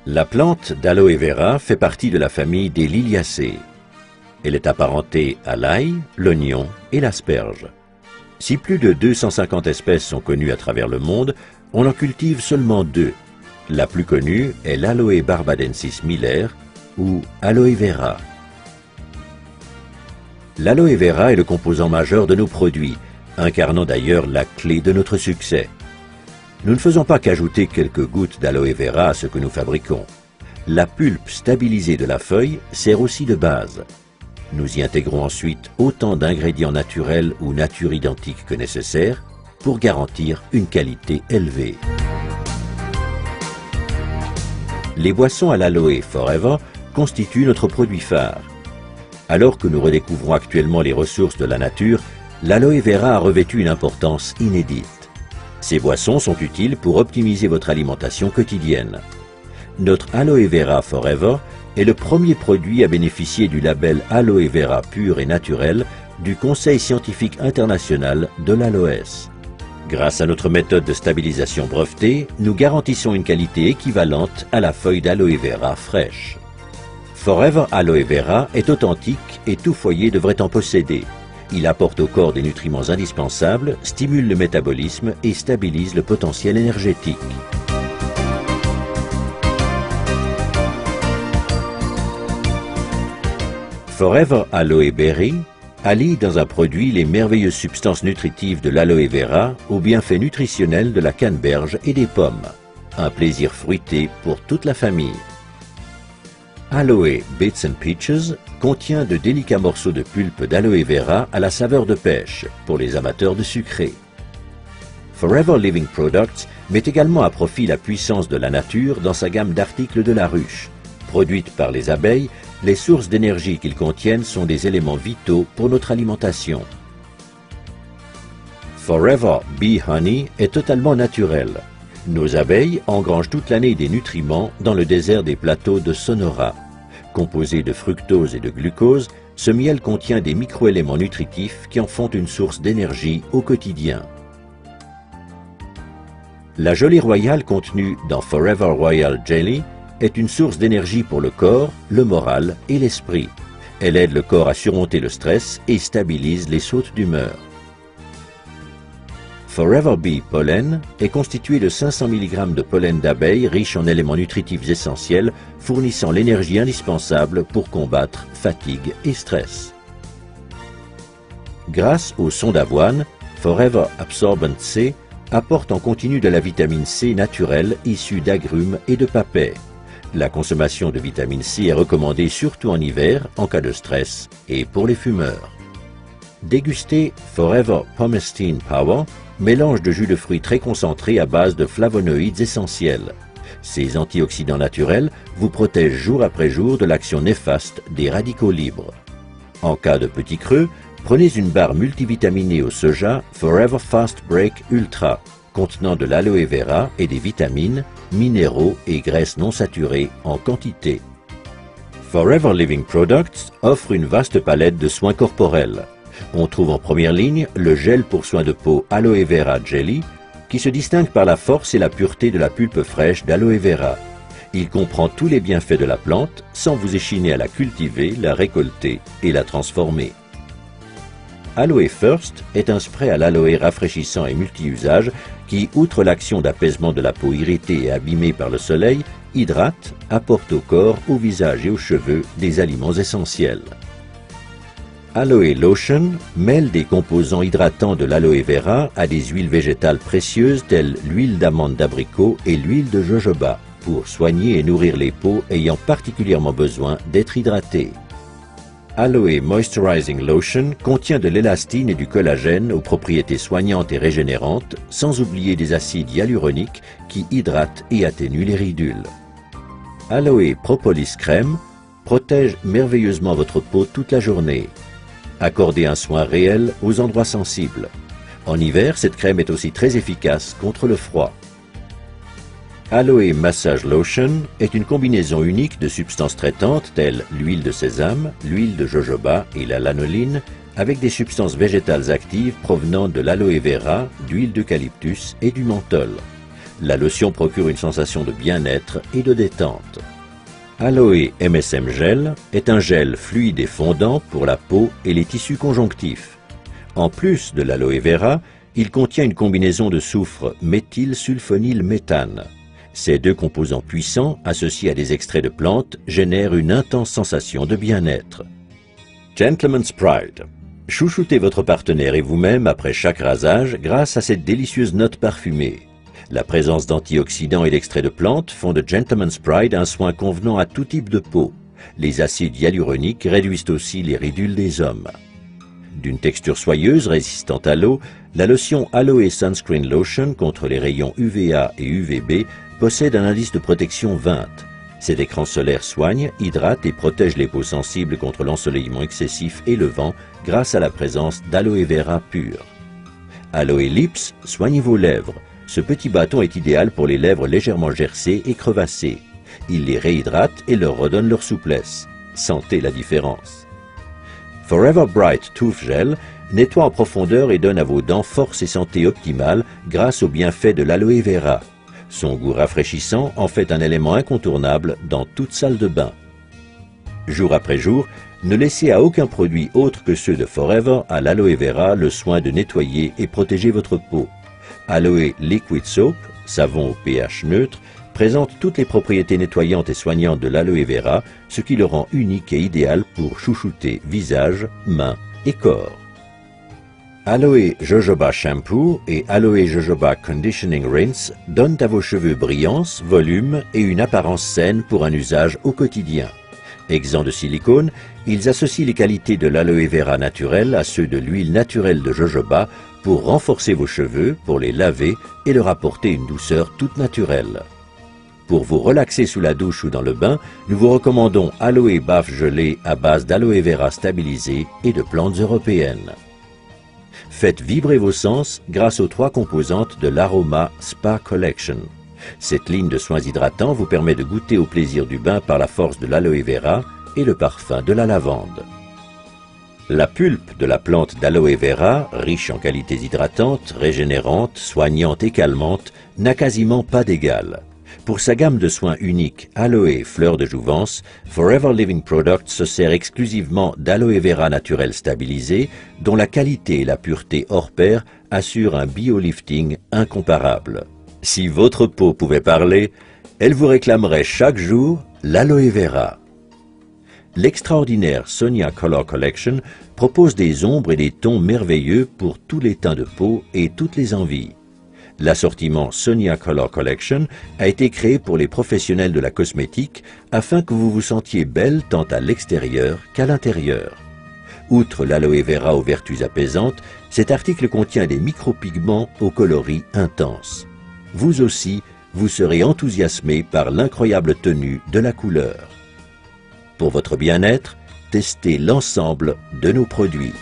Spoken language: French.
La plante d'aloe vera fait partie de la famille des Liliacées. Elle est apparentée à l'ail, l'oignon et l'asperge. Si plus de 250 espèces sont connues à travers le monde, on en cultive seulement 2. La plus connue est l'Aloe barbadensis Miller ou aloe vera. L'aloe vera est le composant majeur de nos produits, incarnant d'ailleurs la clé de notre succès. Nous ne faisons pas qu'ajouter quelques gouttes d'aloe vera à ce que nous fabriquons. La pulpe stabilisée de la feuille sert aussi de base. Nous y intégrons ensuite autant d'ingrédients naturels ou nature identiques que nécessaire pour garantir une qualité élevée. Les boissons à l'aloe Forever constituent notre produit phare. Alors que nous redécouvrons actuellement les ressources de la nature, l'aloe vera a revêtu une importance inédite. Ces boissons sont utiles pour optimiser votre alimentation quotidienne. Notre aloe vera Forever est le premier produit à bénéficier du label Aloe vera pur et naturel du Conseil scientifique international de l'aloès. Grâce à notre méthode de stabilisation brevetée, nous garantissons une qualité équivalente à la feuille d'aloe vera fraîche. Forever Aloe Vera est authentique et tout foyer devrait en posséder. Il apporte au corps des nutriments indispensables, stimule le métabolisme et stabilise le potentiel énergétique. Forever Aloe Berry allie dans un produit les merveilleuses substances nutritives de l'aloe vera aux bienfaits nutritionnels de la canneberge et des pommes. Un plaisir fruité pour toute la famille. Aloe Bits and Peaches contient de délicats morceaux de pulpe d'aloe vera à la saveur de pêche pour les amateurs de sucré. Forever Living Products met également à profit la puissance de la nature dans sa gamme d'articles de la ruche. Produites par les abeilles, les sources d'énergie qu'ils contiennent sont des éléments vitaux pour notre alimentation. Forever Bee Honey est totalement naturel. Nos abeilles engrangent toute l'année des nutriments dans le désert des plateaux de Sonora. Composé de fructose et de glucose, ce miel contient des microéléments nutritifs qui en font une source d'énergie au quotidien. La gelée royale contenue dans Forever Royal Jelly est une source d'énergie pour le corps, le moral et l'esprit. Elle aide le corps à surmonter le stress et stabilise les sautes d'humeur. Forever Bee Pollen est constitué de 500 mg de pollen d'abeilles riche en éléments nutritifs essentiels fournissant l'énergie indispensable pour combattre fatigue et stress. Grâce au son d'avoine, Forever Absorbent C apporte en continu de la vitamine C naturelle issue d'agrumes et de papaies. La consommation de vitamine C est recommandée surtout en hiver en cas de stress et pour les fumeurs. Dégustez Forever Pomestine Power, mélange de jus de fruits très concentré à base de flavonoïdes essentiels. Ces antioxydants naturels vous protègent jour après jour de l'action néfaste des radicaux libres. En cas de petit creux, prenez une barre multivitaminée au soja Forever Fast Break Ultra, contenant de l'aloe vera et des vitamines, minéraux et graisses non saturées en quantité. Forever Living Products offre une vaste palette de soins corporels. On trouve en première ligne le gel pour soins de peau Aloe Vera Jelly, qui se distingue par la force et la pureté de la pulpe fraîche d'aloe vera. Il comprend tous les bienfaits de la plante sans vous échiner à la cultiver, la récolter et la transformer. Aloe First est un spray à l'aloe rafraîchissant et multi-usage qui, outre l'action d'apaisement de la peau irritée et abîmée par le soleil, hydrate, apporte au corps, au visage et aux cheveux des aliments essentiels. Aloe Lotion mêle des composants hydratants de l'aloe vera à des huiles végétales précieuses telles l'huile d'amande d'abricot et l'huile de jojoba pour soigner et nourrir les peaux ayant particulièrement besoin d'être hydratées. Aloe Moisturizing Lotion contient de l'élastine et du collagène aux propriétés soignantes et régénérantes, sans oublier des acides hyaluroniques qui hydratent et atténuent les ridules. Aloe Propolis Crème protège merveilleusement votre peau toute la journée. Accordez un soin réel aux endroits sensibles. En hiver, cette crème est aussi très efficace contre le froid. Aloe Massage Lotion est une combinaison unique de substances traitantes telles l'huile de sésame, l'huile de jojoba et la lanoline avec des substances végétales actives provenant de l'aloe vera, d'huile d'eucalyptus et du menthol. La lotion procure une sensation de bien-être et de détente. Aloe MSM Gel est un gel fluide et fondant pour la peau et les tissus conjonctifs. En plus de l'aloe vera, il contient une combinaison de soufre méthylsulfonylméthane. Ces deux composants puissants, associés à des extraits de plantes, génèrent une intense sensation de bien-être. Gentleman's Pride. Chouchoutez votre partenaire et vous-même après chaque rasage grâce à cette délicieuse note parfumée. La présence d'antioxydants et d'extraits de plantes font de Gentleman's Pride un soin convenant à tout type de peau. Les acides hyaluroniques réduisent aussi les ridules des hommes. D'une texture soyeuse résistante à l'eau, la lotion Aloe Sunscreen Lotion contre les rayons UVA et UVB possède un indice de protection 20. Cet écran solaire soigne, hydrate et protège les peaux sensibles contre l'ensoleillement excessif et le vent grâce à la présence d'aloe vera pur. Aloe Lips, soignez vos lèvres. Ce petit bâton est idéal pour les lèvres légèrement gercées et crevassées. Il les réhydrate et leur redonne leur souplesse. Sentez la différence. Forever Bright Tooth Gel nettoie en profondeur et donne à vos dents force et santé optimale grâce aux bienfaits de l'aloe vera. Son goût rafraîchissant en fait un élément incontournable dans toute salle de bain. Jour après jour, ne laissez à aucun produit autre que ceux de Forever à l'aloe vera le soin de nettoyer et protéger votre peau. Aloe Liquid Soap, savon au pH neutre, présente toutes les propriétés nettoyantes et soignantes de l'aloe vera, ce qui le rend unique et idéal pour chouchouter visage, mains et corps. Aloe Jojoba Shampoo et Aloe Jojoba Conditioning Rinse donnent à vos cheveux brillance, volume et une apparence saine pour un usage au quotidien. Exempts de silicone, ils associent les qualités de l'aloe vera naturel à ceux de l'huile naturelle de jojoba pour renforcer vos cheveux, pour les laver et leur apporter une douceur toute naturelle. Pour vous relaxer sous la douche ou dans le bain, nous vous recommandons Aloe Baffe gelée à base d'aloe vera stabilisée et de plantes européennes. Faites vibrer vos sens grâce aux 3 composantes de l'Aroma Spa Collection. Cette ligne de soins hydratants vous permet de goûter au plaisir du bain par la force de l'aloe vera et le parfum de la lavande. La pulpe de la plante d'aloe vera, riche en qualités hydratantes, régénérantes, soignantes et calmantes, n'a quasiment pas d'égal. Pour sa gamme de soins uniques Aloe Fleur de Jouvence, Forever Living Products se sert exclusivement d'aloe vera naturel stabilisé, dont la qualité et la pureté hors pair assurent un biolifting incomparable. Si votre peau pouvait parler, elle vous réclamerait chaque jour l'aloe vera. L'extraordinaire Sonia Color Collection propose des ombres et des tons merveilleux pour tous les teints de peau et toutes les envies. L'assortiment Sonia Color Collection a été créé pour les professionnels de la cosmétique afin que vous vous sentiez belle tant à l'extérieur qu'à l'intérieur. Outre l'aloe vera aux vertus apaisantes, cet article contient des micropigments aux coloris intenses. Vous aussi, vous serez enthousiasmé par l'incroyable tenue de la couleur. Pour votre bien-être, testez l'ensemble de nos produits.